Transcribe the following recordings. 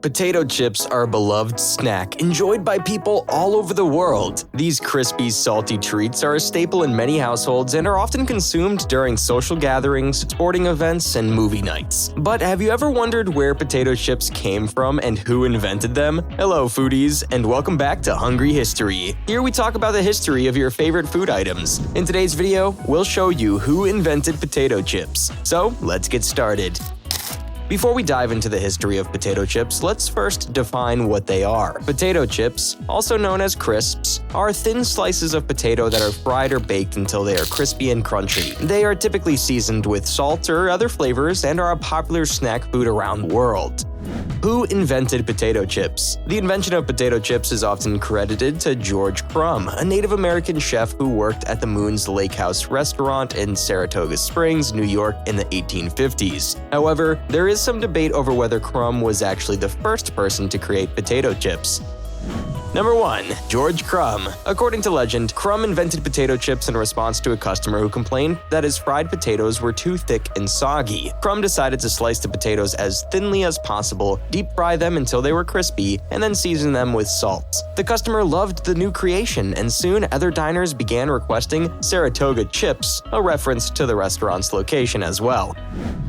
Potato chips are a beloved snack enjoyed by people all over the world. These crispy, salty treats are a staple in many households and are often consumed during social gatherings, sporting events, and movie nights. But have you ever wondered where potato chips came from and who invented them? Hello, foodies, and welcome back to Hungry History. Here we talk about the history of your favorite food items. In today's video, we'll show you who invented potato chips. So, let's get started. Before we dive into the history of potato chips, let's first define what they are. Potato chips, also known as crisps, are thin slices of potato that are fried or baked until they are crispy and crunchy. They are typically seasoned with salt or other flavors and are a popular snack food around the world. Who invented potato chips? The invention of potato chips is often credited to George Crum, a Native American chef who worked at the Moon's Lake House restaurant in Saratoga Springs, New York in the 1850s. However, there is some debate over whether Crum was actually the first person to create potato chips. Number 1. George Crum. According to legend, Crum invented potato chips in response to a customer who complained that his fried potatoes were too thick and soggy. Crum decided to slice the potatoes as thinly as possible, deep fry them until they were crispy, and then season them with salt. The customer loved the new creation, and soon other diners began requesting Saratoga chips, a reference to the restaurant's location as well.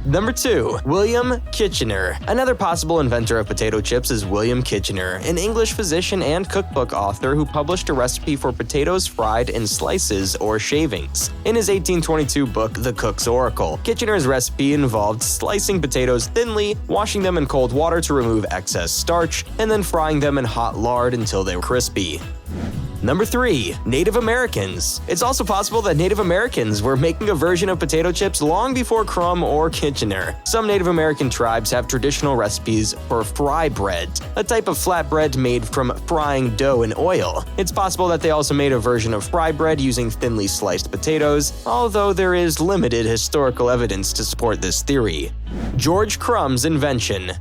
Number 2. William Kitchener. Another possible inventor of potato chips is William Kitchener, an English physician and cookbook author who published a recipe for potatoes fried in slices or shavings. In his 1822 book, The Cook's Oracle, Kitchener's recipe involved slicing potatoes thinly, washing them in cold water to remove excess starch, and then frying them in hot lard until they were crispy. Number 3. Native Americans. It's also possible that Native Americans were making a version of potato chips long before Crum or Kitchener. Some Native American tribes have traditional recipes for fry bread, a type of flatbread made from frying dough in oil. It's possible that they also made a version of fry bread using thinly sliced potatoes, although there is limited historical evidence to support this theory. George Crum's invention.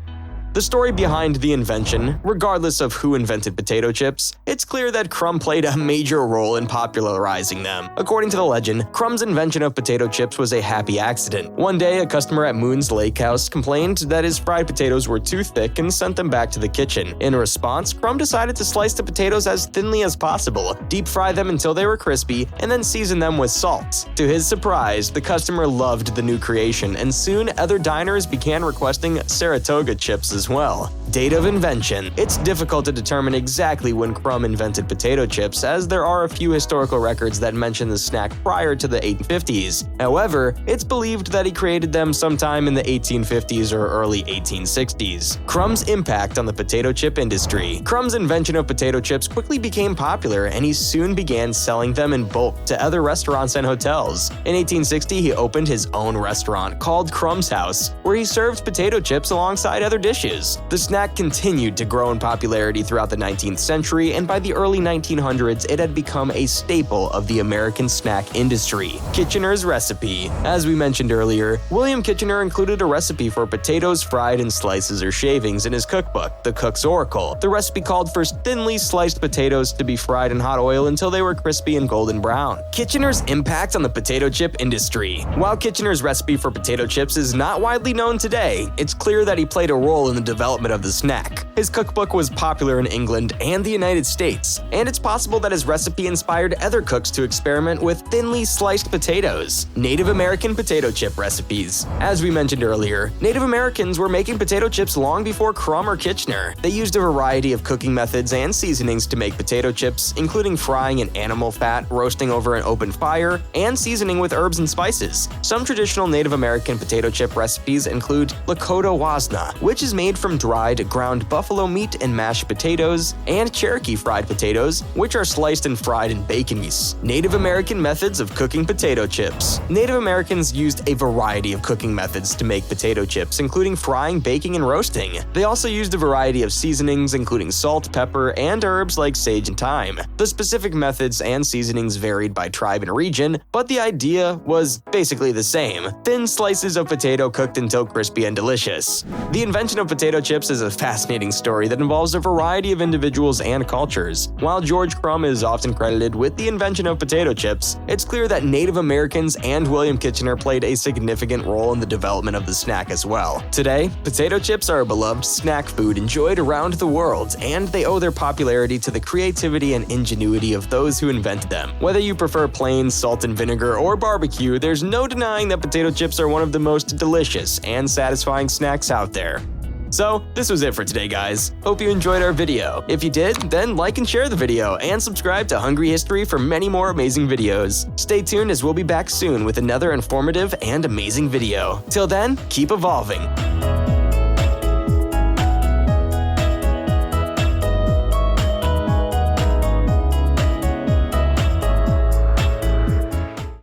The story behind the invention, regardless of who invented potato chips, it's clear that Crum played a major role in popularizing them. According to the legend, Crum's invention of potato chips was a happy accident. One day, a customer at Moon's Lake House complained that his fried potatoes were too thick and sent them back to the kitchen. In response, Crum decided to slice the potatoes as thinly as possible, deep fry them until they were crispy, and then season them with salt. To his surprise, the customer loved the new creation, and soon other diners began requesting Saratoga chips as well. Date of invention. It's difficult to determine exactly when Crum invented potato chips, as there are a few historical records that mention the snack prior to the 1850s. However, it's believed that he created them sometime in the 1850s or early 1860s. Crum's impact on the potato chip industry. Crum's invention of potato chips quickly became popular, and he soon began selling them in bulk to other restaurants and hotels. In 1860, he opened his own restaurant called Crum's House, where he served potato chips alongside other dishes. The snack continued to grow in popularity throughout the 19th century, and by the early 1900s, it had become a staple of the American snack industry. Kitchener's recipe. As we mentioned earlier, William Kitchener included a recipe for potatoes fried in slices or shavings in his cookbook, The Cook's Oracle. The recipe called for thinly sliced potatoes to be fried in hot oil until they were crispy and golden brown. Kitchener's impact on the potato chip industry. While Kitchener's recipe for potato chips is not widely known today, it's clear that he played a role in the development of the snack. His cookbook was popular in England and the United States, and it's possible that his recipe inspired other cooks to experiment with thinly sliced potatoes. Native American potato chip recipes. As we mentioned earlier, Native Americans were making potato chips long before Crum or Kitchener. They used a variety of cooking methods and seasonings to make potato chips, including frying in animal fat, roasting over an open fire, and seasoning with herbs and spices. Some traditional Native American potato chip recipes include Lakota wasna, which is made from dried ground buffalo meat and mashed potatoes, and Cherokee fried potatoes, which are sliced and fried in bacon grease. Native American methods of cooking potato chips. Native Americans used a variety of cooking methods to make potato chips, including frying, baking, and roasting. They also used a variety of seasonings, including salt, pepper, and herbs like sage and thyme. The specific methods and seasonings varied by tribe and region, but the idea was basically the same: thin slices of potato cooked until crispy and delicious. The invention of potato chips is a fascinating story that involves a variety of individuals and cultures. While George Crum is often credited with the invention of potato chips, it's clear that Native Americans and William Kitchener played a significant role in the development of the snack as well. Today, potato chips are a beloved snack food enjoyed around the world, and they owe their popularity to the creativity and ingenuity of those who invented them. Whether you prefer plain salt and vinegar or barbecue, there's no denying that potato chips are one of the most delicious and satisfying snacks out there. So, this was it for today, guys. Hope you enjoyed our video. If you did, then like and share the video, and subscribe to Hungry History for many more amazing videos. Stay tuned as we'll be back soon with another informative and amazing video. Till then, keep evolving.